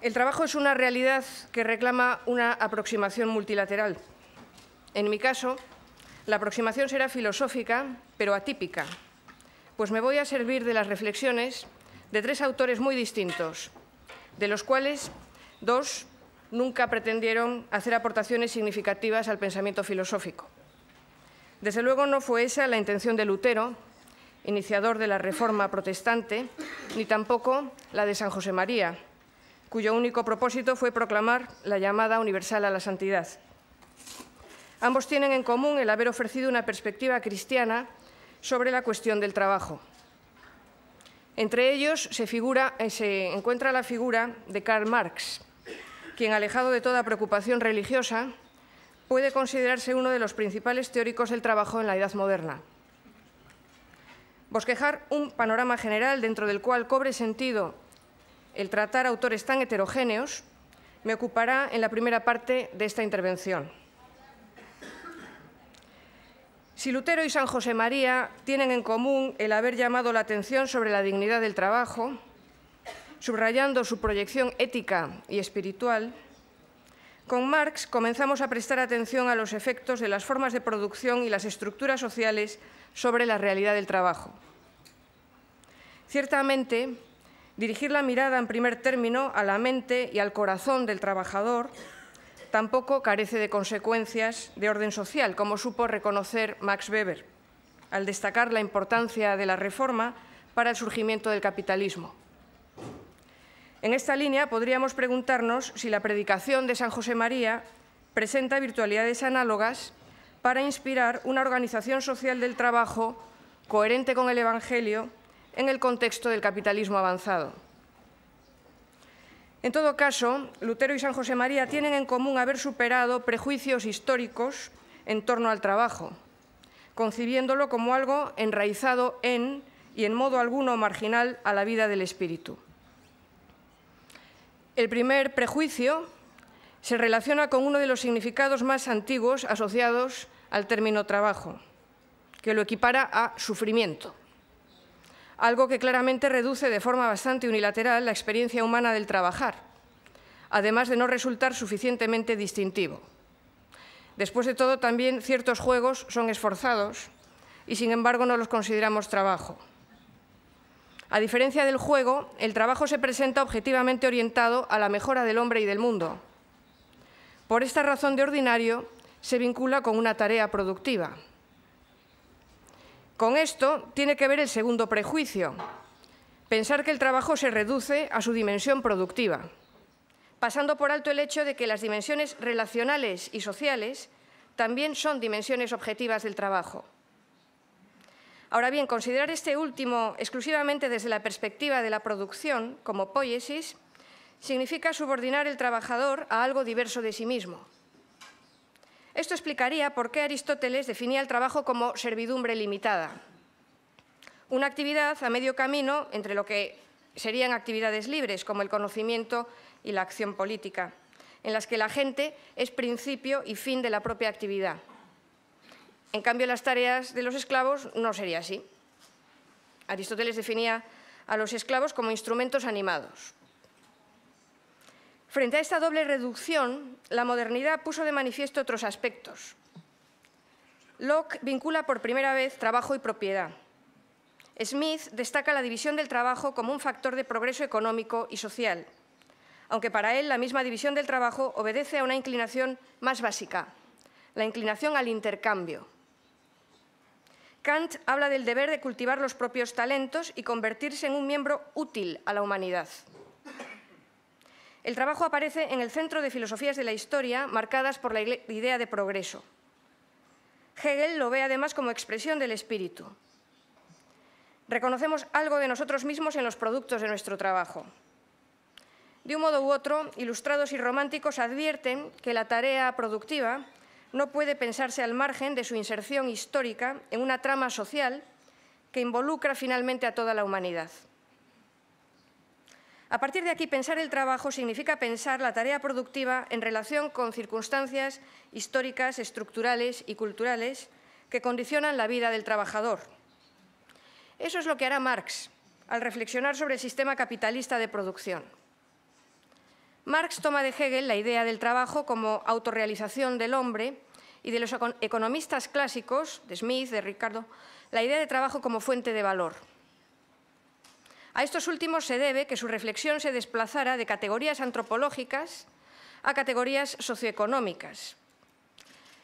El trabajo es una realidad que reclama una aproximación multilateral. En mi caso, la aproximación será filosófica, pero atípica, pues me voy a servir de las reflexiones de tres autores muy distintos, de los cuales dos nunca pretendieron hacer aportaciones significativas al pensamiento filosófico. Desde luego no fue esa la intención de Lutero, iniciador de la Reforma protestante, ni tampoco la de San José María, cuyo único propósito fue proclamar la llamada universal a la santidad. Ambos tienen en común el haber ofrecido una perspectiva cristiana sobre la cuestión del trabajo. Entre ellos se encuentra la figura de Karl Marx, quien, alejado de toda preocupación religiosa, puede considerarse uno de los principales teóricos del trabajo en la Edad Moderna. Bosquejar un panorama general dentro del cual cobre sentido el tratar autores tan heterogéneos me ocupará en la primera parte de esta intervención. Si Lutero y San José María tienen en común el haber llamado la atención sobre la dignidad del trabajo, subrayando su proyección ética y espiritual, con Marx comenzamos a prestar atención a los efectos de las formas de producción y las estructuras sociales sobre la realidad del trabajo. Ciertamente, dirigir la mirada en primer término a la mente y al corazón del trabajador tampoco carece de consecuencias de orden social, como supo reconocer Max Weber, al destacar la importancia de la reforma para el surgimiento del capitalismo. En esta línea podríamos preguntarnos si la predicación de San José María presenta virtualidades análogas para inspirar una organización social del trabajo coherente con el Evangelio en el contexto del capitalismo avanzado. En todo caso, Lutero y San José María tienen en común haber superado prejuicios históricos en torno al trabajo, concibiéndolo como algo enraizado en y en modo alguno marginal a la vida del espíritu. El primer prejuicio se relaciona con uno de los significados más antiguos asociados al término trabajo, que lo equipara a sufrimiento, algo que claramente reduce de forma bastante unilateral la experiencia humana del trabajar, además de no resultar suficientemente distintivo. Después de todo, también ciertos juegos son esforzados y, sin embargo, no los consideramos trabajo. A diferencia del juego, el trabajo se presenta objetivamente orientado a la mejora del hombre y del mundo. Por esta razón, de ordinario, se vincula con una tarea productiva. Con esto tiene que ver el segundo prejuicio, pensar que el trabajo se reduce a su dimensión productiva, pasando por alto el hecho de que las dimensiones relacionales y sociales también son dimensiones objetivas del trabajo. Ahora bien, considerar este último exclusivamente desde la perspectiva de la producción, como poiesis, significa subordinar el trabajador a algo diverso de sí mismo. Esto explicaría por qué Aristóteles definía el trabajo como servidumbre limitada, una actividad a medio camino entre lo que serían actividades libres, como el conocimiento y la acción política, en las que la gente es principio y fin de la propia actividad. En cambio, las tareas de los esclavos no sería así. Aristóteles definía a los esclavos como instrumentos animados. Frente a esta doble reducción, la modernidad puso de manifiesto otros aspectos. Locke vincula por primera vez trabajo y propiedad. Smith destaca la división del trabajo como un factor de progreso económico y social, aunque para él la misma división del trabajo obedece a una inclinación más básica, la inclinación al intercambio. Kant habla del deber de cultivar los propios talentos y convertirse en un miembro útil a la humanidad. El trabajo aparece en el centro de filosofías de la historia marcadas por la idea de progreso. Hegel lo ve además como expresión del espíritu. Reconocemos algo de nosotros mismos en los productos de nuestro trabajo. De un modo u otro, ilustrados y románticos advierten que la tarea productiva no puede pensarse al margen de su inserción histórica en una trama social que involucra finalmente a toda la humanidad. A partir de aquí, pensar el trabajo significa pensar la tarea productiva en relación con circunstancias históricas, estructurales y culturales que condicionan la vida del trabajador. Eso es lo que hará Marx al reflexionar sobre el sistema capitalista de producción. Marx toma de Hegel la idea del trabajo como autorrealización del hombre y de los economistas clásicos, de Smith, de Ricardo, la idea de trabajo como fuente de valor. A estos últimos se debe que su reflexión se desplazara de categorías antropológicas a categorías socioeconómicas.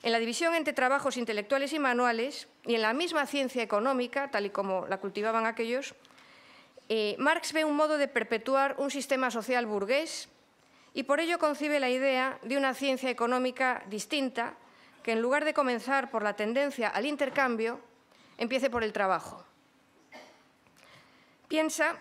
En la división entre trabajos intelectuales y manuales, y en la misma ciencia económica, tal y como la cultivaban aquellos, Marx ve un modo de perpetuar un sistema social burgués y por ello concibe la idea de una ciencia económica distinta que, en lugar de comenzar por la tendencia al intercambio, empiece por el trabajo. Piensa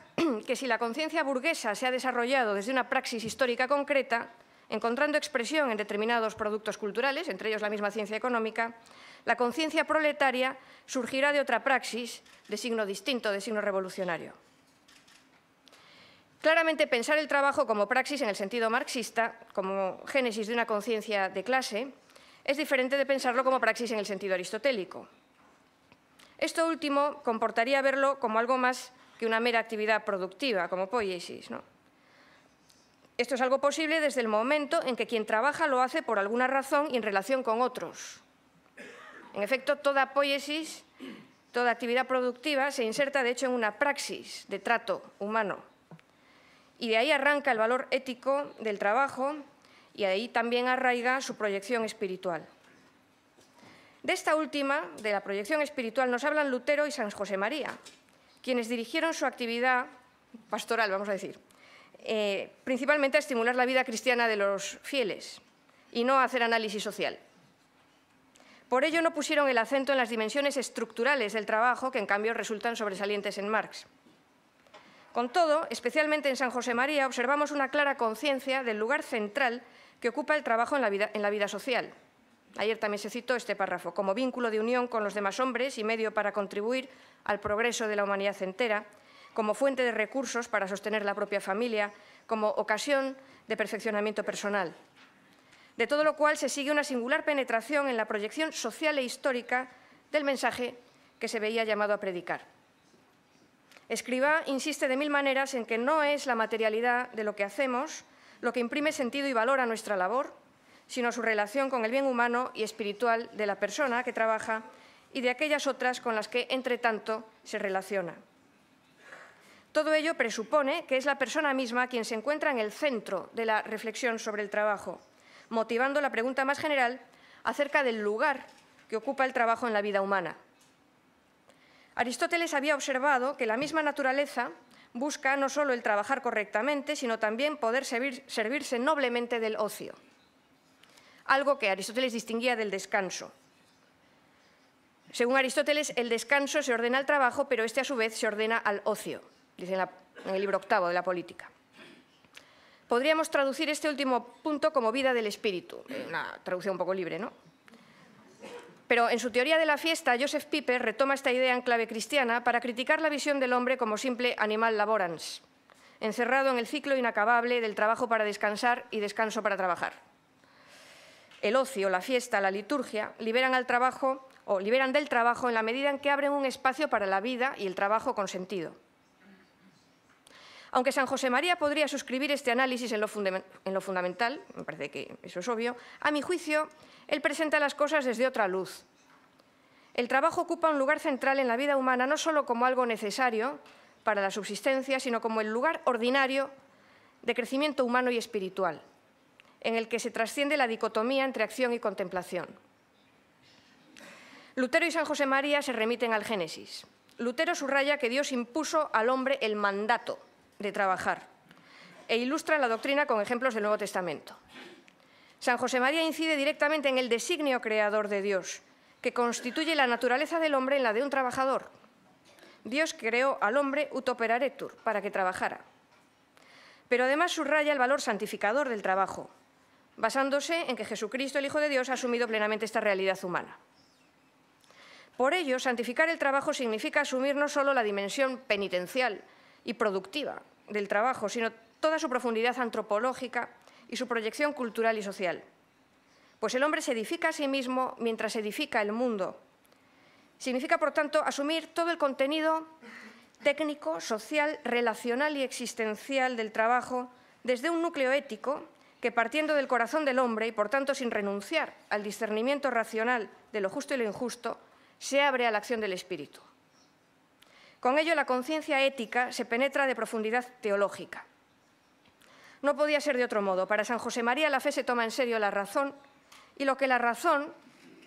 que si la conciencia burguesa se ha desarrollado desde una praxis histórica concreta, encontrando expresión en determinados productos culturales, entre ellos la misma ciencia económica, la conciencia proletaria surgirá de otra praxis de signo distinto, de signo revolucionario. Claramente, pensar el trabajo como praxis en el sentido marxista, como génesis de una conciencia de clase, es diferente de pensarlo como praxis en el sentido aristotélico. Esto último comportaría verlo como algo más que una mera actividad productiva, como poiesis, ¿no? Esto es algo posible desde el momento en que quien trabaja lo hace por alguna razón y en relación con otros. En efecto, toda poiesis, toda actividad productiva se inserta, de hecho, en una praxis de trato humano. Y de ahí arranca el valor ético del trabajo y de ahí también arraiga su proyección espiritual. De esta última, de la proyección espiritual, nos hablan Lutero y San José María, quienes dirigieron su actividad pastoral, vamos a decir, principalmente a estimular la vida cristiana de los fieles y no a hacer análisis social. Por ello no pusieron el acento en las dimensiones estructurales del trabajo, que en cambio resultan sobresalientes en Marx. Con todo, especialmente en San José María, observamos una clara conciencia del lugar central que ocupa el trabajo en la vida social. Ayer también se citó este párrafo, como vínculo de unión con los demás hombres y medio para contribuir al progreso de la humanidad entera, como fuente de recursos para sostener la propia familia, como ocasión de perfeccionamiento personal. De todo lo cual se sigue una singular penetración en la proyección social e histórica del mensaje que se veía llamado a predicar. Escrivá insiste de mil maneras en que no es la materialidad de lo que hacemos lo que imprime sentido y valor a nuestra labor, sino su relación con el bien humano y espiritual de la persona que trabaja y de aquellas otras con las que, entre tanto, se relaciona. Todo ello presupone que es la persona misma quien se encuentra en el centro de la reflexión sobre el trabajo, motivando la pregunta más general acerca del lugar que ocupa el trabajo en la vida humana. Aristóteles había observado que la misma naturaleza busca no solo el trabajar correctamente, sino también poder servirse noblemente del ocio, algo que Aristóteles distinguía del descanso. Según Aristóteles, el descanso se ordena al trabajo, pero este a su vez se ordena al ocio, dice en el libro octavo de la Política. Podríamos traducir este último punto como vida del espíritu, una traducción un poco libre, ¿no? Pero en su teoría de la fiesta, Joseph Pieper retoma esta idea en clave cristiana para criticar la visión del hombre como simple animal laborans, encerrado en el ciclo inacabable del trabajo para descansar y descanso para trabajar. El ocio, la fiesta, la liturgia liberan del trabajo en la medida en que abren un espacio para la vida y el trabajo con sentido. Aunque San José María podría suscribir este análisis en lo fundamental, me parece que eso es obvio, a mi juicio, él presenta las cosas desde otra luz. El trabajo ocupa un lugar central en la vida humana no solo como algo necesario para la subsistencia, sino como el lugar ordinario de crecimiento humano y espiritual, en el que se trasciende la dicotomía entre acción y contemplación. Lutero y San José María se remiten al Génesis. Lutero subraya que Dios impuso al hombre el mandato de trabajar e ilustra la doctrina con ejemplos del Nuevo Testamento. San José María incide directamente en el designio creador de Dios, que constituye la naturaleza del hombre en la de un trabajador. Dios creó al hombre ut operaretur, para que trabajara. Pero además subraya el valor santificador del trabajo, basándose en que Jesucristo, el Hijo de Dios, ha asumido plenamente esta realidad humana. Por ello, santificar el trabajo significa asumir no solo la dimensión penitencial y productiva del trabajo, sino toda su profundidad antropológica y su proyección cultural y social. Pues el hombre se edifica a sí mismo mientras edifica el mundo. Significa, por tanto, asumir todo el contenido técnico, social, relacional y existencial del trabajo desde un núcleo ético que, partiendo del corazón del hombre y, por tanto, sin renunciar al discernimiento racional de lo justo y lo injusto, se abre a la acción del espíritu. Con ello, la conciencia ética se penetra de profundidad teológica. No podía ser de otro modo. Para San José María, la fe se toma en serio la razón y lo que la razón,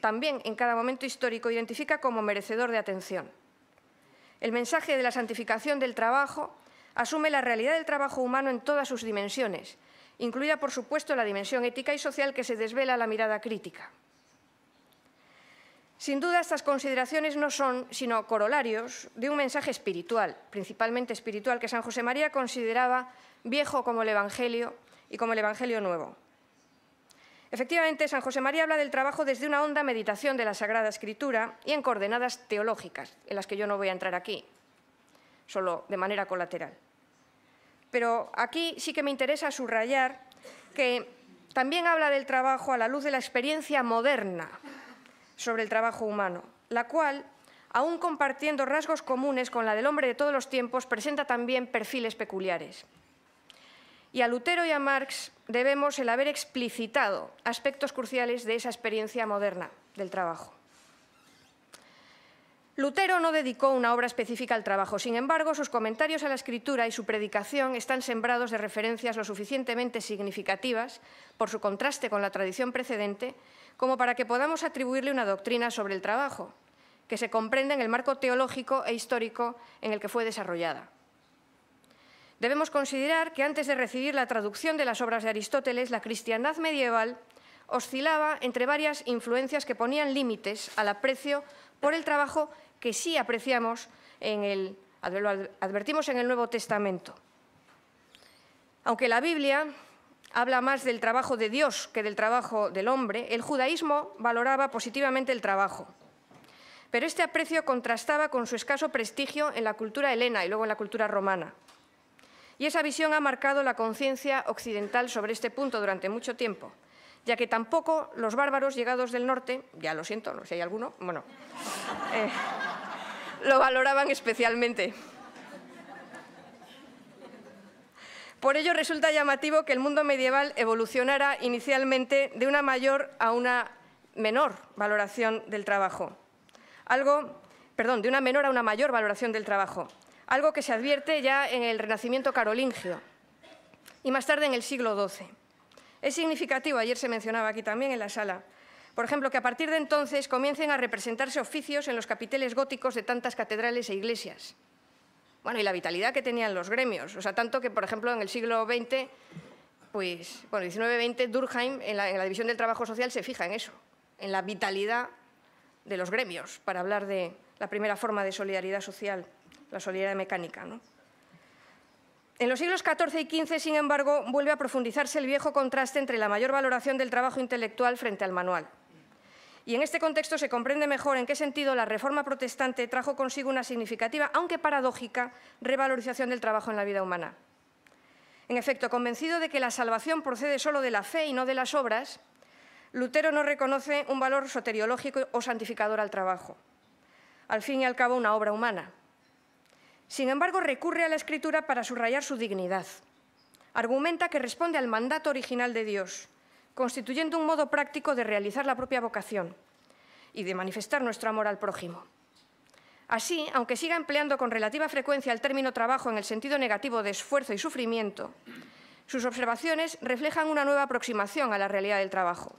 también en cada momento histórico, identifica como merecedor de atención. El mensaje de la santificación del trabajo asume la realidad del trabajo humano en todas sus dimensiones, incluida, por supuesto, la dimensión ética y social que se desvela a la mirada crítica. Sin duda, estas consideraciones no son sino corolarios de un mensaje espiritual, principalmente espiritual, que San José María consideraba viejo como el Evangelio y como el Evangelio nuevo. Efectivamente, San José María habla del trabajo desde una honda meditación de la Sagrada Escritura y en coordenadas teológicas, en las que yo no voy a entrar aquí, solo de manera colateral. Pero aquí sí que me interesa subrayar que también habla del trabajo a la luz de la experiencia moderna sobre el trabajo humano, la cual, aún compartiendo rasgos comunes con la del hombre de todos los tiempos, presenta también perfiles peculiares. Y a Lutero y a Marx debemos el haber explicitado aspectos cruciales de esa experiencia moderna del trabajo. Lutero no dedicó una obra específica al trabajo, sin embargo, sus comentarios a la Escritura y su predicación están sembrados de referencias lo suficientemente significativas, por su contraste con la tradición precedente, como para que podamos atribuirle una doctrina sobre el trabajo, que se comprende en el marco teológico e histórico en el que fue desarrollada. Debemos considerar que antes de recibir la traducción de las obras de Aristóteles, la cristiandad medieval oscilaba entre varias influencias que ponían límites al aprecio por el trabajo que sí apreciamos lo advertimos en el Nuevo Testamento. Aunque la Biblia habla más del trabajo de Dios que del trabajo del hombre, el judaísmo valoraba positivamente el trabajo. Pero este aprecio contrastaba con su escaso prestigio en la cultura helena y luego en la cultura romana. Y esa visión ha marcado la conciencia occidental sobre este punto durante mucho tiempo, ya que tampoco los bárbaros llegados del norte, ya lo siento, no sé si hay alguno, bueno, lo valoraban especialmente. Por ello resulta llamativo que el mundo medieval evolucionara inicialmente de una mayor a una menor valoración del trabajo. De una menor a una mayor valoración del trabajo, algo que se advierte ya en el Renacimiento carolingio y más tarde en el siglo XII. Es significativo, ayer se mencionaba aquí también en la sala, por ejemplo, que a partir de entonces comiencen a representarse oficios en los capiteles góticos de tantas catedrales e iglesias. Bueno, y la vitalidad que tenían los gremios, o sea, tanto que, por ejemplo, en el siglo XX, XIX-XX, Durkheim, en la división del trabajo social, se fija en eso, en la vitalidad de los gremios, para hablar de la primera forma de solidaridad social, la solidaridad mecánica, ¿no? En los siglos XIV y XV, sin embargo, vuelve a profundizarse el viejo contraste entre la mayor valoración del trabajo intelectual frente al manual. Y en este contexto se comprende mejor en qué sentido la Reforma protestante trajo consigo una significativa, aunque paradójica, revalorización del trabajo en la vida humana. En efecto, convencido de que la salvación procede solo de la fe y no de las obras, Lutero no reconoce un valor soteriológico o santificador al trabajo. Al fin y al cabo, una obra humana. Sin embargo, recurre a la Escritura para subrayar su dignidad. Argumenta que responde al mandato original de Dios, constituyendo un modo práctico de realizar la propia vocación y de manifestar nuestro amor al prójimo. Así, aunque siga empleando con relativa frecuencia el término trabajo en el sentido negativo de esfuerzo y sufrimiento, sus observaciones reflejan una nueva aproximación a la realidad del trabajo.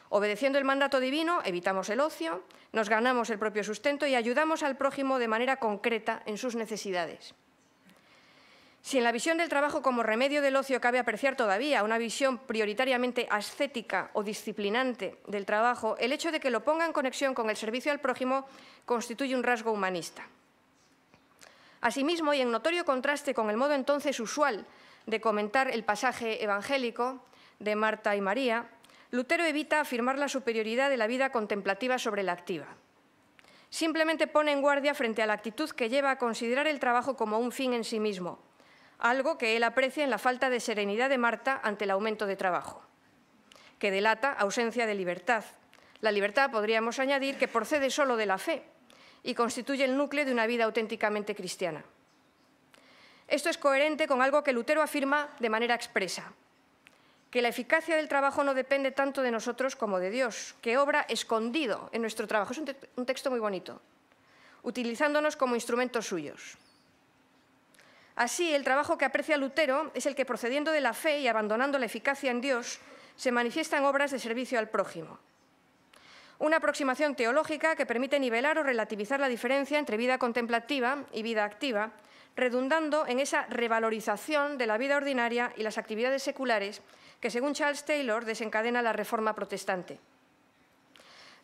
Obedeciendo el mandato divino, evitamos el ocio, nos ganamos el propio sustento y ayudamos al prójimo de manera concreta en sus necesidades. Si en la visión del trabajo como remedio del ocio cabe apreciar todavía una visión prioritariamente ascética o disciplinante del trabajo, el hecho de que lo ponga en conexión con el servicio al prójimo constituye un rasgo humanista. Asimismo, y en notorio contraste con el modo entonces usual de comentar el pasaje evangélico de Marta y María, Lutero evita afirmar la superioridad de la vida contemplativa sobre la activa. Simplemente pone en guardia frente a la actitud que lleva a considerar el trabajo como un fin en sí mismo, algo que él aprecia en la falta de serenidad de Marta ante el aumento de trabajo, que delata ausencia de libertad. La libertad, podríamos añadir, que procede solo de la fe y constituye el núcleo de una vida auténticamente cristiana. Esto es coherente con algo que Lutero afirma de manera expresa, que la eficacia del trabajo no depende tanto de nosotros como de Dios, que obra escondido en nuestro trabajo. Es un texto muy bonito, utilizándonos como instrumentos suyos. Así, el trabajo que aprecia Lutero es el que, procediendo de la fe y abandonando la eficacia en Dios, se manifiesta en obras de servicio al prójimo. Una aproximación teológica que permite nivelar o relativizar la diferencia entre vida contemplativa y vida activa, redundando en esa revalorización de la vida ordinaria y las actividades seculares que, según Charles Taylor, desencadena la Reforma protestante.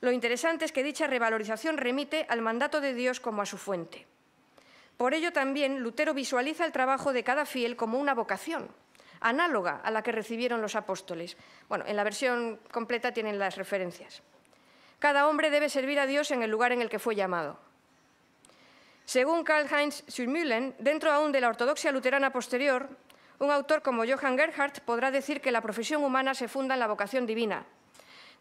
Lo interesante es que dicha revalorización remite al mandato de Dios como a su fuente. Por ello también Lutero visualiza el trabajo de cada fiel como una vocación, análoga a la que recibieron los apóstoles. Bueno, en la versión completa tienen las referencias. Cada hombre debe servir a Dios en el lugar en el que fue llamado. Según Karl-Heinz Zurmühlen, dentro aún de la ortodoxia luterana posterior, un autor como Johann Gerhardt podrá decir que la profesión humana se funda en la vocación divina,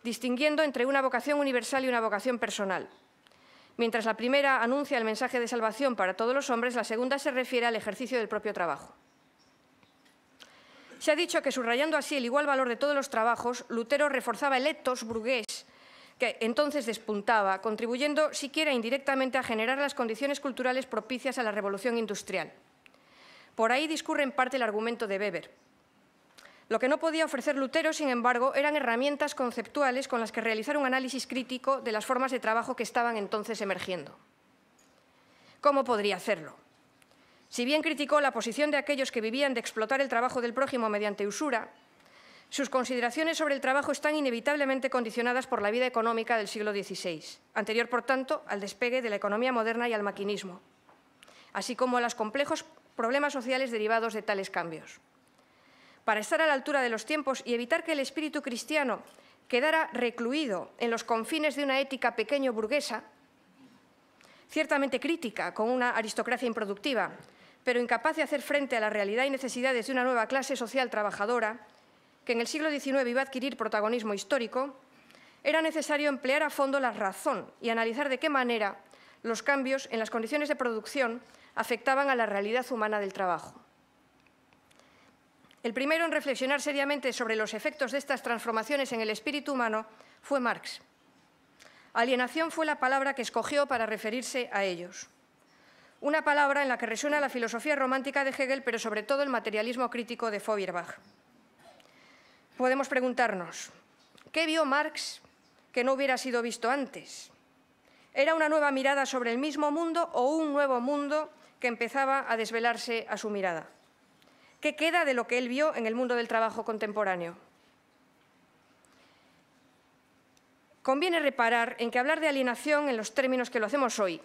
distinguiendo entre una vocación universal y una vocación personal. Mientras la primera anuncia el mensaje de salvación para todos los hombres, la segunda se refiere al ejercicio del propio trabajo. Se ha dicho que, subrayando así el igual valor de todos los trabajos, Lutero reforzaba el ethos burgués que entonces despuntaba, contribuyendo siquiera indirectamente a generar las condiciones culturales propicias a la revolución industrial. Por ahí discurre en parte el argumento de Weber. Lo que no podía ofrecer Lutero, sin embargo, eran herramientas conceptuales con las que realizar un análisis crítico de las formas de trabajo que estaban entonces emergiendo. ¿Cómo podría hacerlo? Si bien criticó la posición de aquellos que vivían de explotar el trabajo del prójimo mediante usura, sus consideraciones sobre el trabajo están inevitablemente condicionadas por la vida económica del siglo XVI, anterior, por tanto, al despegue de la economía moderna y al maquinismo, así como a los complejos problemas sociales derivados de tales cambios. Para estar a la altura de los tiempos y evitar que el espíritu cristiano quedara recluido en los confines de una ética pequeño burguesa, ciertamente crítica con una aristocracia improductiva, pero incapaz de hacer frente a la realidad y necesidades de una nueva clase social trabajadora, que en el siglo XIX iba a adquirir protagonismo histórico, era necesario emplear a fondo la razón y analizar de qué manera los cambios en las condiciones de producción afectaban a la realidad humana del trabajo. El primero en reflexionar seriamente sobre los efectos de estas transformaciones en el espíritu humano fue Marx. Alienación fue la palabra que escogió para referirse a ellos. Una palabra en la que resuena la filosofía romántica de Hegel, pero sobre todo el materialismo crítico de Feuerbach. Podemos preguntarnos, ¿qué vio Marx que no hubiera sido visto antes? ¿Era una nueva mirada sobre el mismo mundo o un nuevo mundo que empezaba a desvelarse a su mirada? ¿Qué queda de lo que él vio en el mundo del trabajo contemporáneo? Conviene reparar en que hablar de alienación en los términos que lo hacemos hoy,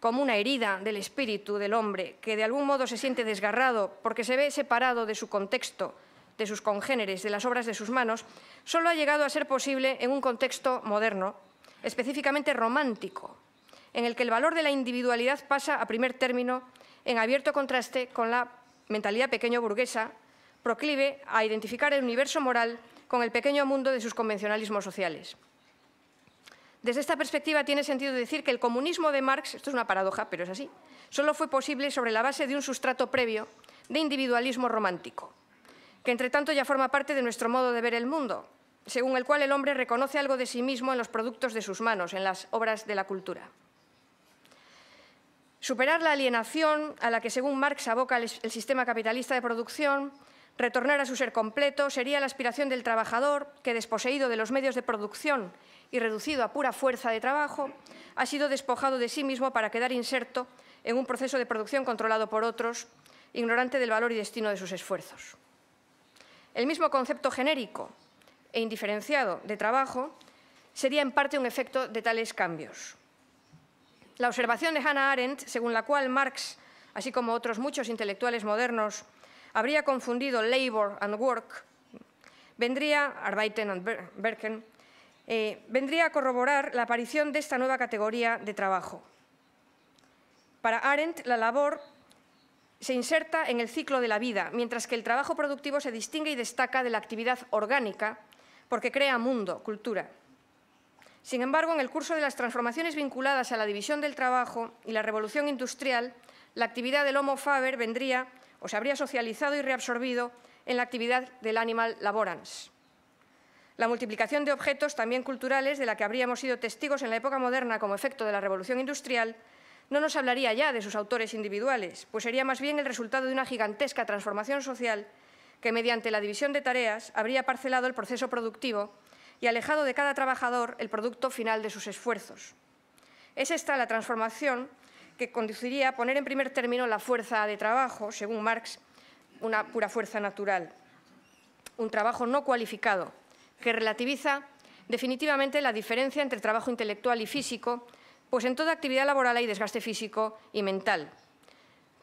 como una herida del espíritu del hombre que de algún modo se siente desgarrado porque se ve separado de su contexto, de sus congéneres, de las obras de sus manos, solo ha llegado a ser posible en un contexto moderno, específicamente romántico, en el que el valor de la individualidad pasa a primer término en abierto contraste con la mentalidad pequeño burguesa, proclive a identificar el universo moral con el pequeño mundo de sus convencionalismos sociales. Desde esta perspectiva tiene sentido decir que el comunismo de Marx, esto es una paradoja, pero es así, solo fue posible sobre la base de un sustrato previo de individualismo romántico, que entre tanto ya forma parte de nuestro modo de ver el mundo, según el cual el hombre reconoce algo de sí mismo en los productos de sus manos, en las obras de la cultura. Superar la alienación a la que, según Marx, aboca el sistema capitalista de producción, retornar a su ser completo, sería la aspiración del trabajador que, desposeído de los medios de producción y reducido a pura fuerza de trabajo, ha sido despojado de sí mismo para quedar inserto en un proceso de producción controlado por otros, ignorante del valor y destino de sus esfuerzos. El mismo concepto genérico e indiferenciado de trabajo sería en parte un efecto de tales cambios. La observación de Hannah Arendt, según la cual Marx, así como otros muchos intelectuales modernos, habría confundido labor and work, Arbeiten and Werken, vendría a corroborar la aparición de esta nueva categoría de trabajo. Para Arendt, la labor se inserta en el ciclo de la vida, mientras que el trabajo productivo se distingue y destaca de la actividad orgánica porque crea mundo, cultura. Sin embargo, en el curso de las transformaciones vinculadas a la división del trabajo y la revolución industrial, la actividad del Homo Faber vendría o se habría socializado y reabsorbido en la actividad del animal laborans. La multiplicación de objetos, también culturales, de la que habríamos sido testigos en la época moderna como efecto de la revolución industrial, no nos hablaría ya de sus autores individuales, pues sería más bien el resultado de una gigantesca transformación social que, mediante la división de tareas, habría parcelado el proceso productivo y alejado de cada trabajador el producto final de sus esfuerzos. Es esta la transformación que conduciría a poner en primer término la fuerza de trabajo, según Marx, una pura fuerza natural, un trabajo no cualificado, que relativiza definitivamente la diferencia entre trabajo intelectual y físico, pues en toda actividad laboral hay desgaste físico y mental.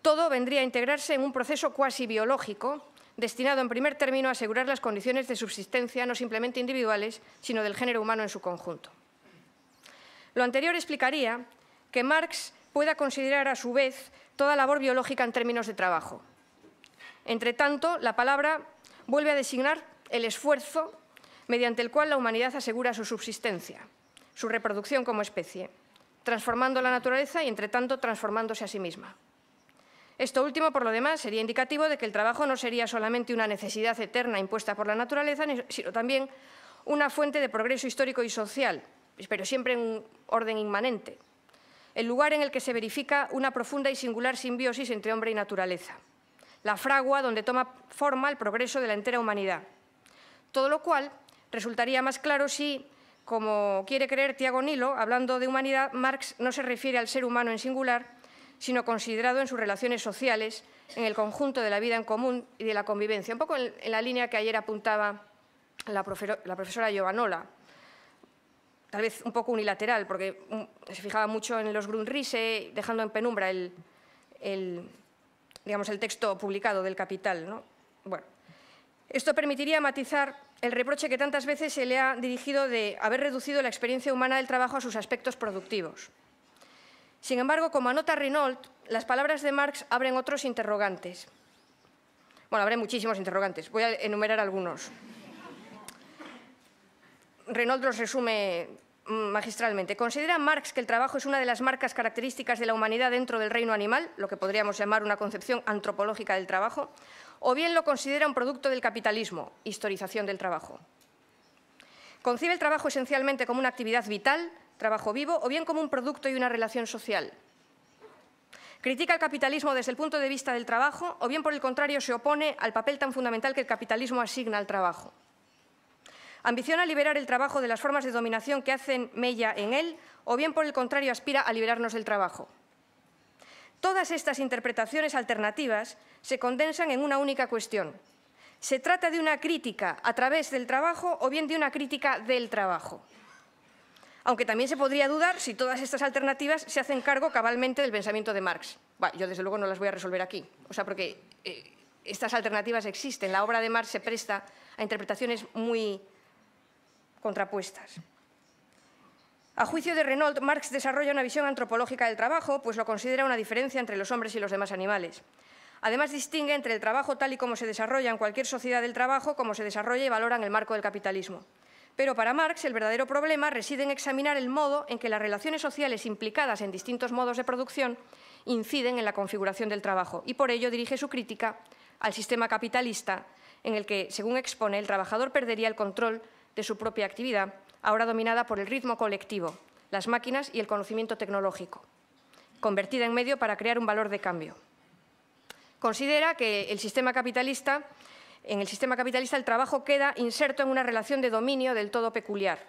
Todo vendría a integrarse en un proceso cuasi biológico, destinado en primer término a asegurar las condiciones de subsistencia no simplemente individuales, sino del género humano en su conjunto. Lo anterior explicaría que Marx pueda considerar a su vez toda labor biológica en términos de trabajo. Entre tanto, la palabra vuelve a designar el esfuerzo mediante el cual la humanidad asegura su subsistencia, su reproducción como especie, transformando la naturaleza y, entre tanto, transformándose a sí misma. Esto último, por lo demás, sería indicativo de que el trabajo no sería solamente una necesidad eterna impuesta por la naturaleza, sino también una fuente de progreso histórico y social, pero siempre en un orden inmanente, el lugar en el que se verifica una profunda y singular simbiosis entre hombre y naturaleza, la fragua donde toma forma el progreso de la entera humanidad. Todo lo cual resultaría más claro si, como quiere creer Tiago Nilo, hablando de humanidad, Marx no se refiere al ser humano en singular, sino considerado en sus relaciones sociales, en el conjunto de la vida en común y de la convivencia, un poco en la línea que ayer apuntaba la profesora Giovanola, tal vez un poco unilateral, porque se fijaba mucho en los Grundrisse, dejando en penumbra el texto publicado del Capital, ¿no? Bueno, esto permitiría matizar el reproche que tantas veces se le ha dirigido de haber reducido la experiencia humana del trabajo a sus aspectos productivos. Sin embargo, como anota Renault, las palabras de Marx abren otros interrogantes. Bueno, abren muchísimos interrogantes. Voy a enumerar algunos. Renault los resume magistralmente. ¿Considera Marx que el trabajo es una de las marcas características de la humanidad dentro del reino animal, lo que podríamos llamar una concepción antropológica del trabajo, o bien lo considera un producto del capitalismo, historización del trabajo? ¿Concibe el trabajo esencialmente como una actividad vital, trabajo vivo, o bien como un producto y una relación social? ¿Critica el capitalismo desde el punto de vista del trabajo, o bien por el contrario se opone al papel tan fundamental que el capitalismo asigna al trabajo? ¿Ambiciona liberar el trabajo de las formas de dominación que hacen mella en él, o bien por el contrario aspira a liberarnos del trabajo? Todas estas interpretaciones alternativas se condensan en una única cuestión. ¿Se trata de una crítica a través del trabajo o bien de una crítica del trabajo? Aunque también se podría dudar si todas estas alternativas se hacen cargo cabalmente del pensamiento de Marx. Bueno, yo desde luego no las voy a resolver aquí, porque estas alternativas existen. La obra de Marx se presta a interpretaciones muy contrapuestas. A juicio de Renault, Marx desarrolla una visión antropológica del trabajo, pues lo considera una diferencia entre los hombres y los demás animales. Además, distingue entre el trabajo tal y como se desarrolla en cualquier sociedad del trabajo, como se desarrolla y valora en el marco del capitalismo. Pero para Marx, el verdadero problema reside en examinar el modo en que las relaciones sociales implicadas en distintos modos de producción inciden en la configuración del trabajo, y por ello dirige su crítica al sistema capitalista, en el que, según expone, el trabajador perdería el control de su propia actividad, ahora dominada por el ritmo colectivo, las máquinas y el conocimiento tecnológico, convertida en medio para crear un valor de cambio. Considera que en el sistema capitalista el trabajo queda inserto en una relación de dominio del todo peculiar.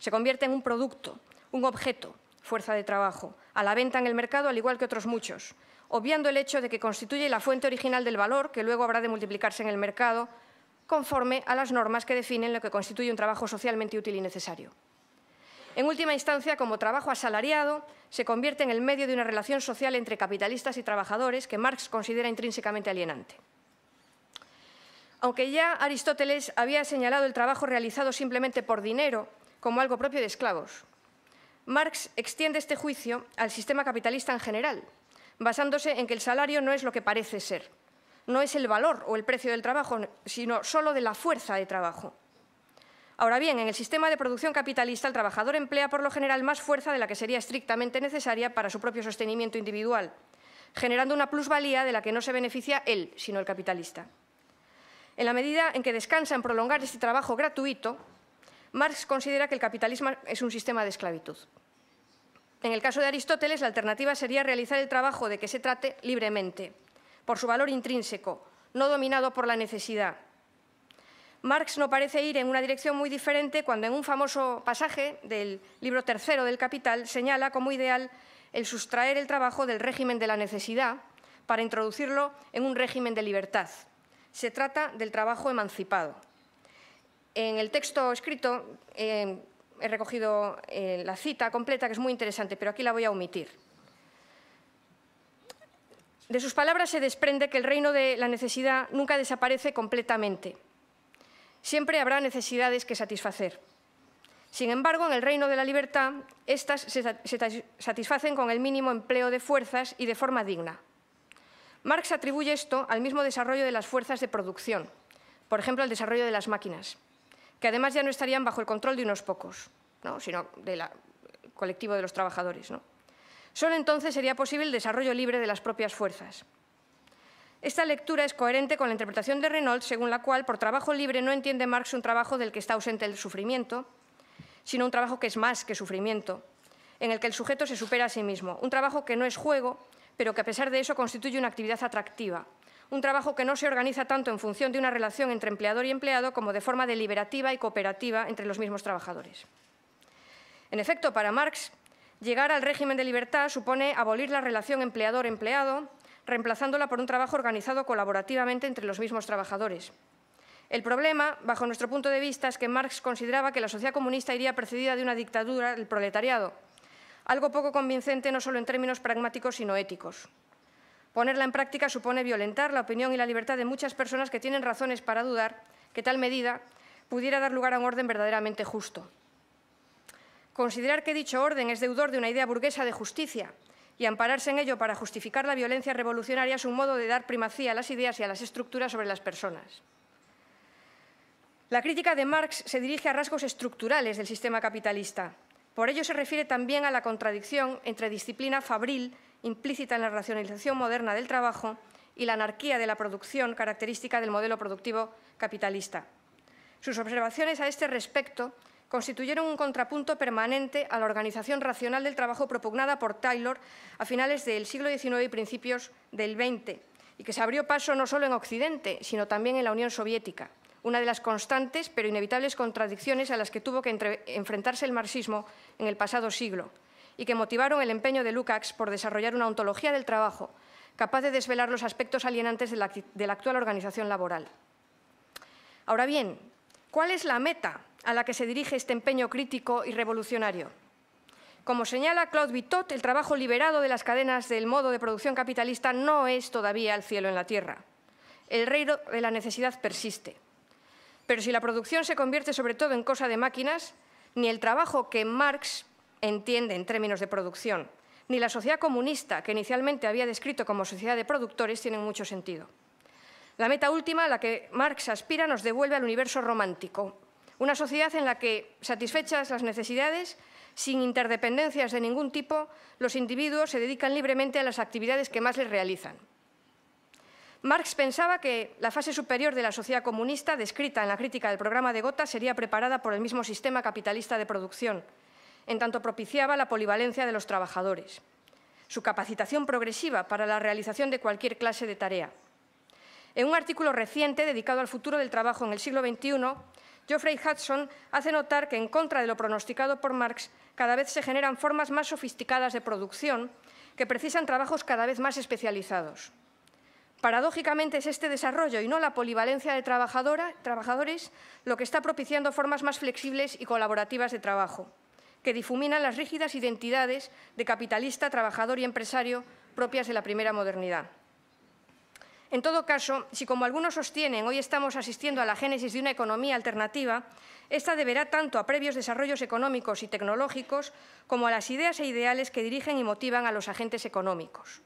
Se convierte en un producto, un objeto, fuerza de trabajo, a la venta en el mercado al igual que otros muchos, obviando el hecho de que constituye la fuente original del valor que luego habrá de multiplicarse en el mercado conforme a las normas que definen lo que constituye un trabajo socialmente útil y necesario. En última instancia, como trabajo asalariado, se convierte en el medio de una relación social entre capitalistas y trabajadores que Marx considera intrínsecamente alienante. Aunque ya Aristóteles había señalado el trabajo realizado simplemente por dinero como algo propio de esclavos, Marx extiende este juicio al sistema capitalista en general, basándose en que el salario no es lo que parece ser, no es el valor o el precio del trabajo, sino solo de la fuerza de trabajo. Ahora bien, en el sistema de producción capitalista, el trabajador emplea por lo general más fuerza de la que sería estrictamente necesaria para su propio sostenimiento individual, generando una plusvalía de la que no se beneficia él, sino el capitalista. En la medida en que descansa en prolongar este trabajo gratuito, Marx considera que el capitalismo es un sistema de esclavitud. En el caso de Aristóteles, la alternativa sería realizar el trabajo de que se trate libremente, por su valor intrínseco, no dominado por la necesidad. Marx no parece ir en una dirección muy diferente cuando en un famoso pasaje del libro tercero del Capital señala como ideal el sustraer el trabajo del régimen de la necesidad para introducirlo en un régimen de libertad. Se trata del trabajo emancipado. En el texto escrito he recogido la cita completa, que es muy interesante, pero aquí la voy a omitir. De sus palabras se desprende que el reino de la necesidad nunca desaparece completamente. Siempre habrá necesidades que satisfacer. Sin embargo, en el reino de la libertad, estas se satisfacen con el mínimo empleo de fuerzas y de forma digna. Marx atribuye esto al mismo desarrollo de las fuerzas de producción, por ejemplo, al desarrollo de las máquinas, que además ya no estarían bajo el control de unos pocos, ¿no?, sino del colectivo de los trabajadores, ¿no? Solo entonces sería posible el desarrollo libre de las propias fuerzas. Esta lectura es coherente con la interpretación de Renault, según la cual, por trabajo libre, no entiende Marx un trabajo del que está ausente el sufrimiento, sino un trabajo que es más que sufrimiento, en el que el sujeto se supera a sí mismo. Un trabajo que no es juego, pero que a pesar de eso constituye una actividad atractiva. Un trabajo que no se organiza tanto en función de una relación entre empleador y empleado como de forma deliberativa y cooperativa entre los mismos trabajadores. En efecto, para Marx, llegar al régimen de libertad supone abolir la relación empleador-empleado, reemplazándola por un trabajo organizado colaborativamente entre los mismos trabajadores. El problema, bajo nuestro punto de vista, es que Marx consideraba que la sociedad comunista iría precedida de una dictadura del proletariado, algo poco convincente no solo en términos pragmáticos, sino éticos. Ponerla en práctica supone violentar la opinión y la libertad de muchas personas que tienen razones para dudar que tal medida pudiera dar lugar a un orden verdaderamente justo. Considerar que dicho orden es deudor de una idea burguesa de justicia y ampararse en ello para justificar la violencia revolucionaria es un modo de dar primacía a las ideas y a las estructuras sobre las personas. La crítica de Marx se dirige a rasgos estructurales del sistema capitalista. Por ello se refiere también a la contradicción entre disciplina fabril implícita en la racionalización moderna del trabajo y la anarquía de la producción característica del modelo productivo capitalista. Sus observaciones a este respecto constituyeron un contrapunto permanente a la organización racional del trabajo propugnada por Taylor a finales del siglo XIX y principios del XX, y que se abrió paso no solo en Occidente, sino también en la Unión Soviética, una de las constantes pero inevitables contradicciones a las que tuvo que enfrentarse el marxismo en el pasado siglo, y que motivaron el empeño de Lukács por desarrollar una ontología del trabajo capaz de desvelar los aspectos alienantes de la actual organización laboral. Ahora bien, ¿cuál es la meta a la que se dirige este empeño crítico y revolucionario? Como señala Claude Vitot, el trabajo liberado de las cadenas del modo de producción capitalista no es todavía el cielo en la tierra. El reino de la necesidad persiste. Pero si la producción se convierte sobre todo en cosa de máquinas, ni el trabajo que Marx entiende en términos de producción, ni la sociedad comunista, que inicialmente había descrito como sociedad de productores, tienen mucho sentido. La meta última a la que Marx aspira nos devuelve al universo romántico, una sociedad en la que, satisfechas las necesidades, sin interdependencias de ningún tipo, los individuos se dedican libremente a las actividades que más les realizan. Marx pensaba que la fase superior de la sociedad comunista, descrita en la crítica del programa de Gotha, sería preparada por el mismo sistema capitalista de producción, en tanto propiciaba la polivalencia de los trabajadores, su capacitación progresiva para la realización de cualquier clase de tarea. En un artículo reciente dedicado al futuro del trabajo en el siglo XXI, Geoffrey Hudson hace notar que, en contra de lo pronosticado por Marx, cada vez se generan formas más sofisticadas de producción que precisan trabajos cada vez más especializados. Paradójicamente es este desarrollo y no la polivalencia de trabajadores lo que está propiciando formas más flexibles y colaborativas de trabajo, que difuminan las rígidas identidades de capitalista, trabajador y empresario propias de la primera modernidad. En todo caso, si como algunos sostienen hoy estamos asistiendo a la génesis de una economía alternativa, esta deberá tanto a previos desarrollos económicos y tecnológicos como a las ideas e ideales que dirigen y motivan a los agentes económicos.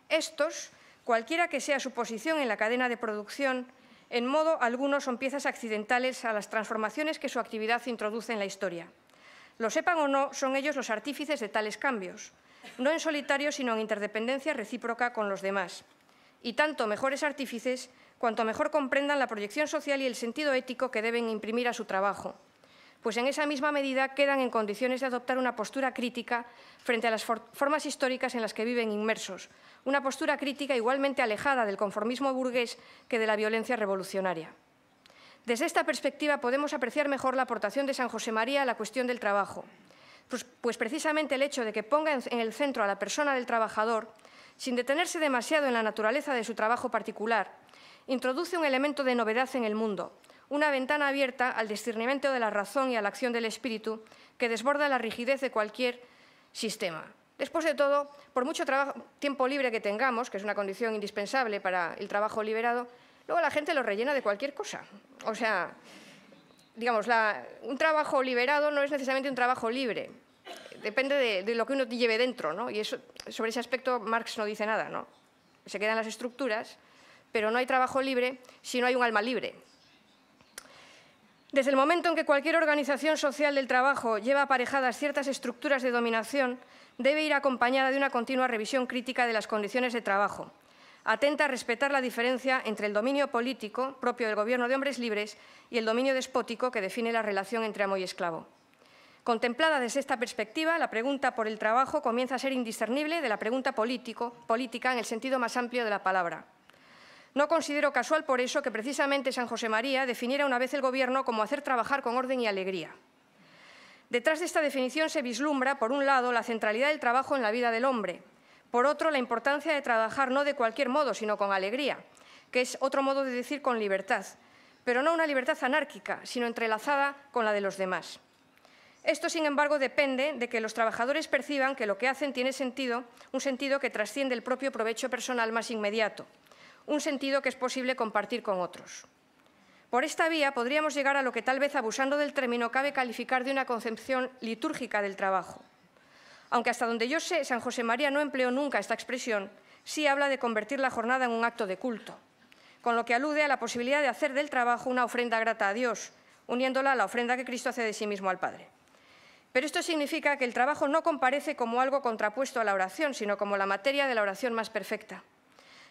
Estos, cualquiera que sea su posición en la cadena de producción, en modo alguno son piezas accidentales a las transformaciones que su actividad introduce en la historia. Lo sepan o no, son ellos los artífices de tales cambios. no en solitario, sino en interdependencia recíproca con los demás. Y tanto mejores artífices, cuanto mejor comprendan la proyección social y el sentido ético que deben imprimir a su trabajo, pues en esa misma medida quedan en condiciones de adoptar una postura crítica frente a las formas históricas en las que viven inmersos, una postura crítica igualmente alejada del conformismo burgués que de la violencia revolucionaria. Desde esta perspectiva podemos apreciar mejor la aportación de San Josemaría a la cuestión del trabajo, pues precisamente el hecho de que ponga en el centro a la persona del trabajador, sin detenerse demasiado en la naturaleza de su trabajo particular, introduce un elemento de novedad en el mundo, una ventana abierta al discernimiento de la razón y a la acción del espíritu que desborda la rigidez de cualquier sistema. Después de todo, por mucho tiempo libre que tengamos, que es una condición indispensable para el trabajo liberado, luego la gente lo rellena de cualquier cosa. O sea, digamos, un trabajo liberado no es necesariamente un trabajo libre. Depende de lo que uno lleve dentro, ¿no? Y eso, sobre ese aspecto Marx no dice nada, ¿no? Se quedan las estructuras, pero no hay trabajo libre si no hay un alma libre. Desde el momento en que cualquier organización social del trabajo lleva aparejadas ciertas estructuras de dominación, debe ir acompañada de una continua revisión crítica de las condiciones de trabajo, atenta a respetar la diferencia entre el dominio político, propio del gobierno de hombres libres, y el dominio despótico que define la relación entre amo y esclavo. Contemplada desde esta perspectiva, la pregunta por el trabajo comienza a ser indiscernible de la pregunta política en el sentido más amplio de la palabra. No considero casual por eso que precisamente San Josemaría definiera una vez el gobierno como hacer trabajar con orden y alegría. Detrás de esta definición se vislumbra, por un lado, la centralidad del trabajo en la vida del hombre, por otro, la importancia de trabajar no de cualquier modo, sino con alegría, que es otro modo de decir con libertad, pero no una libertad anárquica, sino entrelazada con la de los demás. Esto, sin embargo, depende de que los trabajadores perciban que lo que hacen tiene sentido, un sentido que trasciende el propio provecho personal más inmediato, un sentido que es posible compartir con otros. Por esta vía podríamos llegar a lo que tal vez, abusando del término, cabe calificar de una concepción litúrgica del trabajo. Aunque hasta donde yo sé, San Josemaría no empleó nunca esta expresión, sí habla de convertir la jornada en un acto de culto, con lo que alude a la posibilidad de hacer del trabajo una ofrenda grata a Dios, uniéndola a la ofrenda que Cristo hace de sí mismo al Padre. Pero esto significa que el trabajo no comparece como algo contrapuesto a la oración, sino como la materia de la oración más perfecta.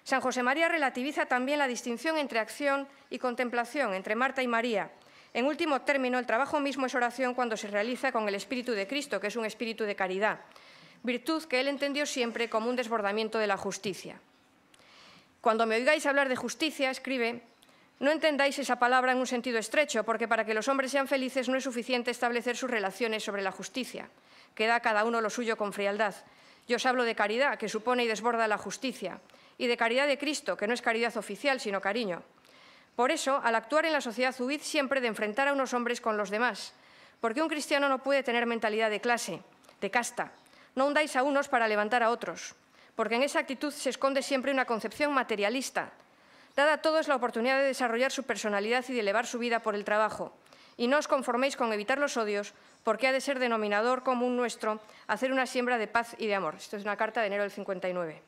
San Josemaría relativiza también la distinción entre acción y contemplación, entre Marta y María. En último término, el trabajo mismo es oración cuando se realiza con el Espíritu de Cristo, que es un espíritu de caridad, virtud que él entendió siempre como un desbordamiento de la justicia. Cuando me oigáis hablar de justicia, escribe, no entendáis esa palabra en un sentido estrecho, porque para que los hombres sean felices no es suficiente establecer sus relaciones sobre la justicia, que da a cada uno lo suyo con frialdad. Yo os hablo de caridad, que supone y desborda la justicia, y de caridad de Cristo, que no es caridad oficial, sino cariño. Por eso, al actuar en la sociedad, huid siempre de enfrentar a unos hombres con los demás, porque un cristiano no puede tener mentalidad de clase, de casta. No hundáis a unos para levantar a otros, porque en esa actitud se esconde siempre una concepción materialista. Dad a todos la oportunidad de desarrollar su personalidad y de elevar su vida por el trabajo. Y no os conforméis con evitar los odios, porque ha de ser denominador común nuestro hacer una siembra de paz y de amor. Esto es una carta de enero del 59.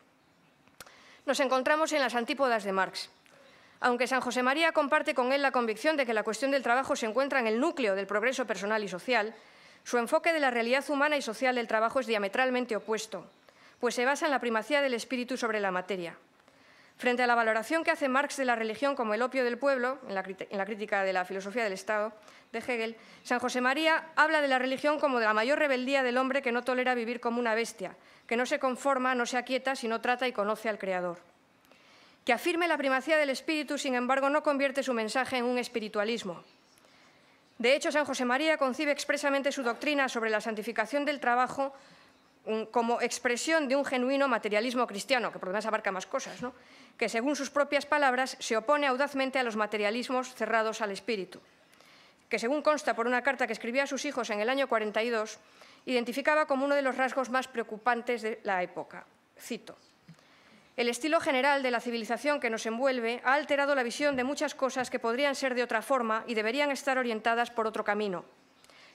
Nos encontramos en las antípodas de Marx. Aunque San Josemaría comparte con él la convicción de que la cuestión del trabajo se encuentra en el núcleo del progreso personal y social, su enfoque de la realidad humana y social del trabajo es diametralmente opuesto, pues se basa en la primacía del espíritu sobre la materia. Frente a la valoración que hace Marx de la religión como el opio del pueblo, en la crítica de la filosofía del Estado de Hegel, San Josemaría habla de la religión como de la mayor rebeldía del hombre que no tolera vivir como una bestia, que no se conforma, no se aquieta, sino trata y conoce al Creador. Que afirme la primacía del espíritu, sin embargo, no convierte su mensaje en un espiritualismo. De hecho, San Josemaría concibe expresamente su doctrina sobre la santificación del trabajo como expresión de un genuino materialismo cristiano, que por lo demás abarca más cosas, ¿no? Que, según sus propias palabras, se opone audazmente a los materialismos cerrados al espíritu, que, según consta por una carta que escribía a sus hijos en el año 42, identificaba como uno de los rasgos más preocupantes de la época. Cito: el estilo general de la civilización que nos envuelve ha alterado la visión de muchas cosas que podrían ser de otra forma y deberían estar orientadas por otro camino,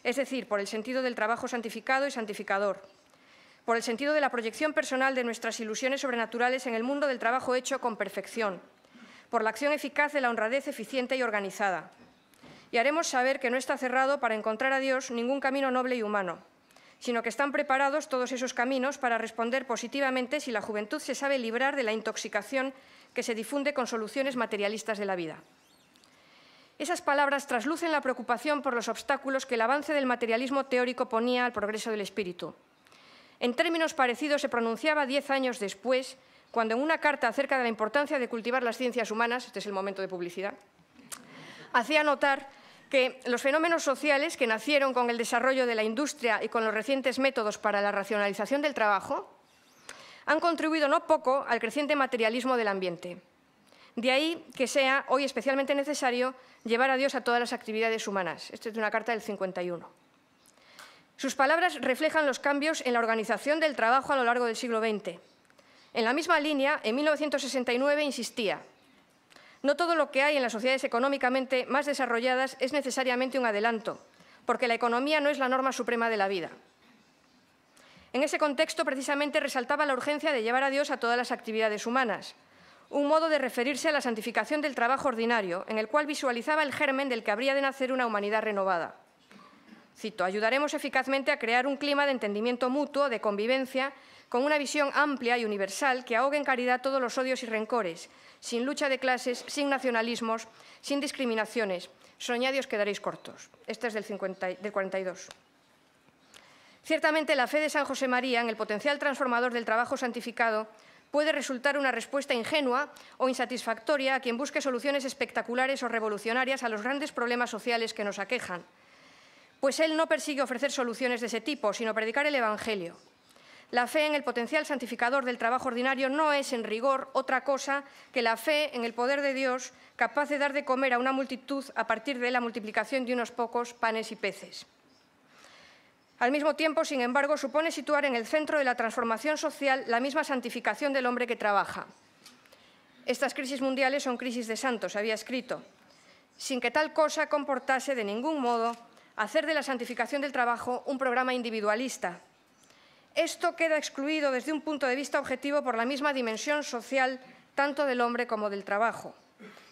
es decir, por el sentido del trabajo santificado y santificador, por el sentido de la proyección personal de nuestras ilusiones sobrenaturales en el mundo del trabajo hecho con perfección, por la acción eficaz de la honradez eficiente y organizada. Y haremos saber que no está cerrado para encontrar a Dios ningún camino noble y humano, sino que están preparados todos esos caminos para responder positivamente si la juventud se sabe librar de la intoxicación que se difunde con soluciones materialistas de la vida. Esas palabras traslucen la preocupación por los obstáculos que el avance del materialismo teórico ponía al progreso del espíritu. En términos parecidos se pronunciaba 10 años después, cuando en una carta acerca de la importancia de cultivar las ciencias humanas, este es el momento de publicidad, hacía notar que los fenómenos sociales que nacieron con el desarrollo de la industria y con los recientes métodos para la racionalización del trabajo han contribuido no poco al creciente materialismo del ambiente. De ahí que sea hoy especialmente necesario llevar a Dios a todas las actividades humanas. Esto es de una carta del 51. Sus palabras reflejan los cambios en la organización del trabajo a lo largo del siglo XX. En la misma línea, en 1969 insistía: no todo lo que hay en las sociedades económicamente más desarrolladas es necesariamente un adelanto, porque la economía no es la norma suprema de la vida. En ese contexto, precisamente, resaltaba la urgencia de llevar a Dios a todas las actividades humanas, un modo de referirse a la santificación del trabajo ordinario, en el cual visualizaba el germen del que habría de nacer una humanidad renovada. Cito: ayudaremos eficazmente a crear un clima de entendimiento mutuo, de convivencia, con una visión amplia y universal que ahogue en caridad todos los odios y rencores, sin lucha de clases, sin nacionalismos, sin discriminaciones. Soñad y os quedaréis cortos. Este es del 42. Ciertamente, la fe de San José María en el potencial transformador del trabajo santificado puede resultar una respuesta ingenua o insatisfactoria a quien busque soluciones espectaculares o revolucionarias a los grandes problemas sociales que nos aquejan. Pues él no persigue ofrecer soluciones de ese tipo, sino predicar el Evangelio. La fe en el potencial santificador del trabajo ordinario no es, en rigor, otra cosa que la fe en el poder de Dios capaz de dar de comer a una multitud a partir de la multiplicación de unos pocos panes y peces. Al mismo tiempo, sin embargo, supone situar en el centro de la transformación social la misma santificación del hombre que trabaja. Estas crisis mundiales son crisis de santos, había escrito, sin que tal cosa comportase de ningún modo hacer de la santificación del trabajo un programa individualista. Esto queda excluido desde un punto de vista objetivo por la misma dimensión social tanto del hombre como del trabajo,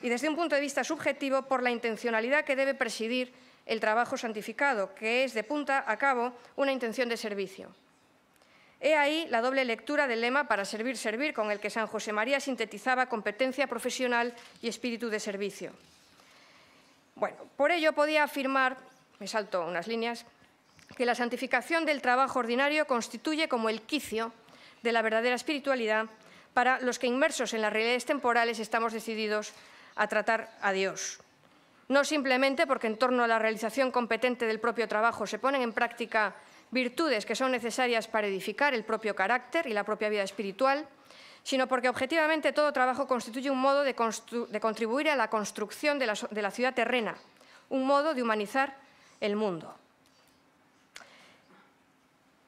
y desde un punto de vista subjetivo por la intencionalidad que debe presidir el trabajo santificado, que es de punta a cabo una intención de servicio. He ahí la doble lectura del lema para servir, servir, con el que San José María sintetizaba competencia profesional y espíritu de servicio. Bueno, por ello podía afirmar, me salto unas líneas, que la santificación del trabajo ordinario constituye como el quicio de la verdadera espiritualidad para los que, inmersos en las realidades temporales, estamos decididos a tratar a Dios. No simplemente porque en torno a la realización competente del propio trabajo se ponen en práctica virtudes que son necesarias para edificar el propio carácter y la propia vida espiritual, sino porque objetivamente todo trabajo constituye un modo de contribuir a la construcción de la ciudad terrena, un modo de humanizar el mundo.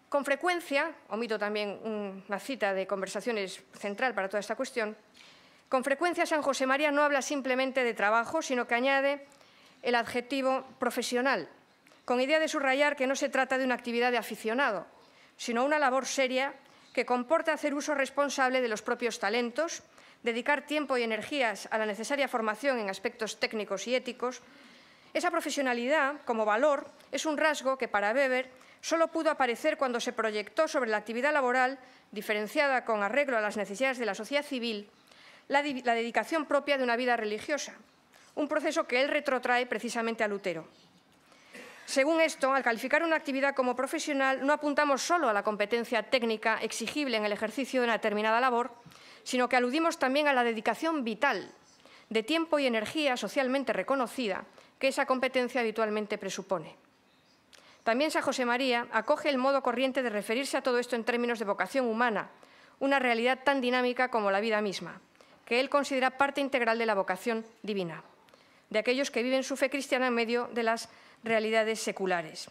Con frecuencia, omito también una cita de conversaciones central para toda esta cuestión, con frecuencia San José María no habla simplemente de trabajo, sino que añade el adjetivo profesional, con idea de subrayar que no se trata de una actividad de aficionado, sino una labor seria que comporta hacer uso responsable de los propios talentos, dedicar tiempo y energías a la necesaria formación en aspectos técnicos y éticos. Esa profesionalidad, como valor, es un rasgo que para Weber solo pudo aparecer cuando se proyectó sobre la actividad laboral, diferenciada con arreglo a las necesidades de la sociedad civil, la dedicación propia de una vida religiosa, un proceso que él retrotrae precisamente a Lutero. Según esto, al calificar una actividad como profesional, no apuntamos solo a la competencia técnica exigible en el ejercicio de una determinada labor, sino que aludimos también a la dedicación vital, de tiempo y energía socialmente reconocida, que esa competencia habitualmente presupone. También San José María acoge el modo corriente de referirse a todo esto en términos de vocación humana, una realidad tan dinámica como la vida misma, que él considera parte integral de la vocación divina, de aquellos que viven su fe cristiana en medio de las realidades seculares.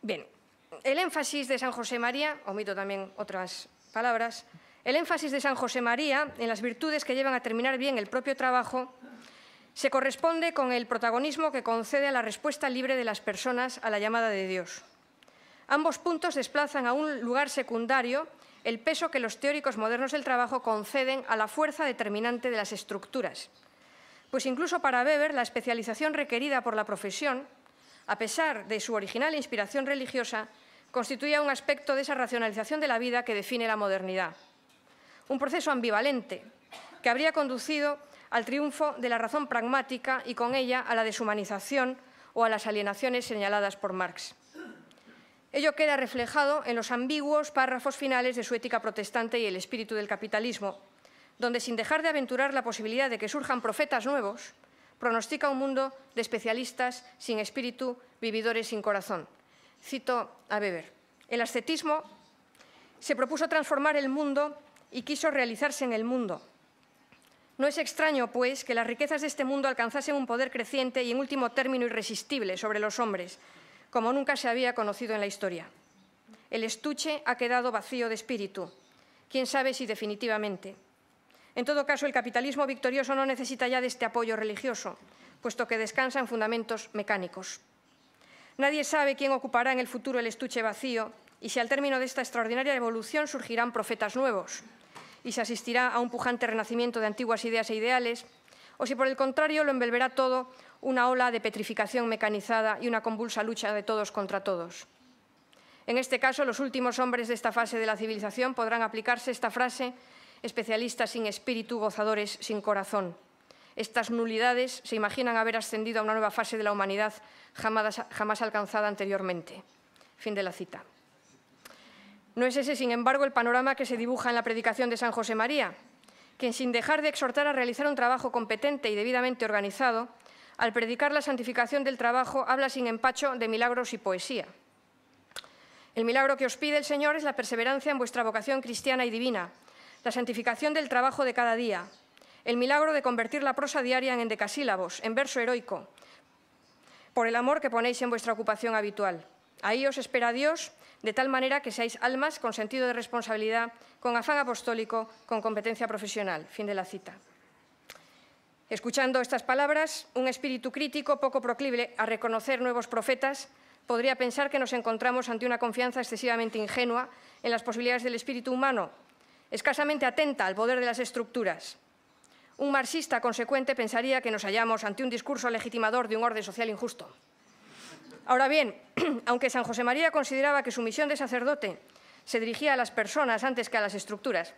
Bien, el énfasis de San José María, omito también otras palabras, el énfasis de San José María en las virtudes que llevan a terminar bien el propio trabajo se corresponde con el protagonismo que concede a la respuesta libre de las personas a la llamada de Dios. Ambos puntos desplazan a un lugar secundario el peso que los teóricos modernos del trabajo conceden a la fuerza determinante de las estructuras. Pues incluso para Weber, la especialización requerida por la profesión, a pesar de su original inspiración religiosa, constituía un aspecto de esa racionalización de la vida que define la modernidad. Un proceso ambivalente que habría conducido al triunfo de la razón pragmática y con ella a la deshumanización o a las alienaciones señaladas por Marx. Ello queda reflejado en los ambiguos párrafos finales de su Ética protestante y el espíritu del capitalismo, donde, sin dejar de aventurar la posibilidad de que surjan profetas nuevos, pronostica un mundo de especialistas sin espíritu, vividores sin corazón. Cito a Weber. El ascetismo se propuso transformar el mundo y quiso realizarse en el mundo. No es extraño, pues, que las riquezas de este mundo alcanzasen un poder creciente y, en último término, irresistible sobre los hombres, como nunca se había conocido en la historia. El estuche ha quedado vacío de espíritu. ¿Quién sabe si definitivamente? En todo caso, el capitalismo victorioso no necesita ya de este apoyo religioso, puesto que descansa en fundamentos mecánicos. Nadie sabe quién ocupará en el futuro el estuche vacío y si al término de esta extraordinaria evolución surgirán profetas nuevos y se asistirá a un pujante renacimiento de antiguas ideas e ideales, o si por el contrario lo envolverá todo una ola de petrificación mecanizada y una convulsa lucha de todos contra todos. En este caso, los últimos hombres de esta fase de la civilización podrán aplicarse esta frase: especialistas sin espíritu, gozadores sin corazón. Estas nulidades se imaginan haber ascendido a una nueva fase de la humanidad jamás alcanzada anteriormente. Fin de la cita. No es ese, sin embargo, el panorama que se dibuja en la predicación de San José María, quien, sin dejar de exhortar a realizar un trabajo competente y debidamente organizado, al predicar la santificación del trabajo, habla sin empacho de milagros y poesía. El milagro que os pide el Señor es la perseverancia en vuestra vocación cristiana y divina, la santificación del trabajo de cada día, el milagro de convertir la prosa diaria en endecasílabos, en verso heroico, por el amor que ponéis en vuestra ocupación habitual. Ahí os espera Dios, de tal manera que seáis almas con sentido de responsabilidad, con afán apostólico, con competencia profesional. Fin de la cita. Escuchando estas palabras, un espíritu crítico poco proclive a reconocer nuevos profetas podría pensar que nos encontramos ante una confianza excesivamente ingenua en las posibilidades del espíritu humano, escasamente atenta al poder de las estructuras. Un marxista consecuente pensaría que nos hallamos ante un discurso legitimador de un orden social injusto. Ahora bien, aunque San José María consideraba que su misión de sacerdote se dirigía a las personas antes que a las estructuras,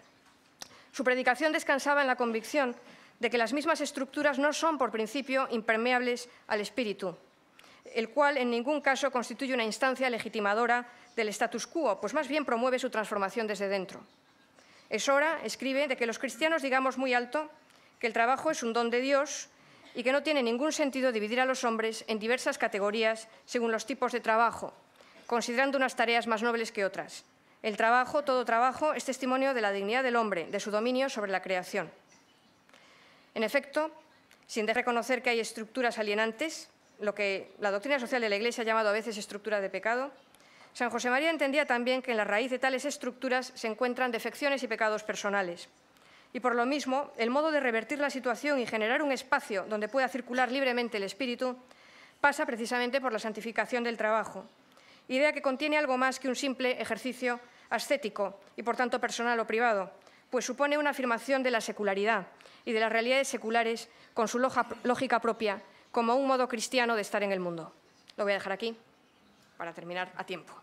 su predicación descansaba en la convicción de que las mismas estructuras no son, por principio, impermeables al espíritu, el cual en ningún caso constituye una instancia legitimadora del status quo, pues más bien promueve su transformación desde dentro. Es hora, escribe, de que los cristianos digamos muy alto que el trabajo es un don de Dios y que no tiene ningún sentido dividir a los hombres en diversas categorías según los tipos de trabajo, considerando unas tareas más nobles que otras. El trabajo, todo trabajo, es testimonio de la dignidad del hombre, de su dominio sobre la creación. En efecto, sin de reconocer que hay estructuras alienantes, lo que la doctrina social de la Iglesia ha llamado a veces estructura de pecado, San José María entendía también que en la raíz de tales estructuras se encuentran defecciones y pecados personales. Y por lo mismo, el modo de revertir la situación y generar un espacio donde pueda circular libremente el espíritu pasa precisamente por la santificación del trabajo, idea que contiene algo más que un simple ejercicio ascético y, por tanto, personal o privado, pues supone una afirmación de la secularidad y de las realidades seculares con su lógica propia como un modo cristiano de estar en el mundo. Lo voy a dejar aquí para terminar a tiempo.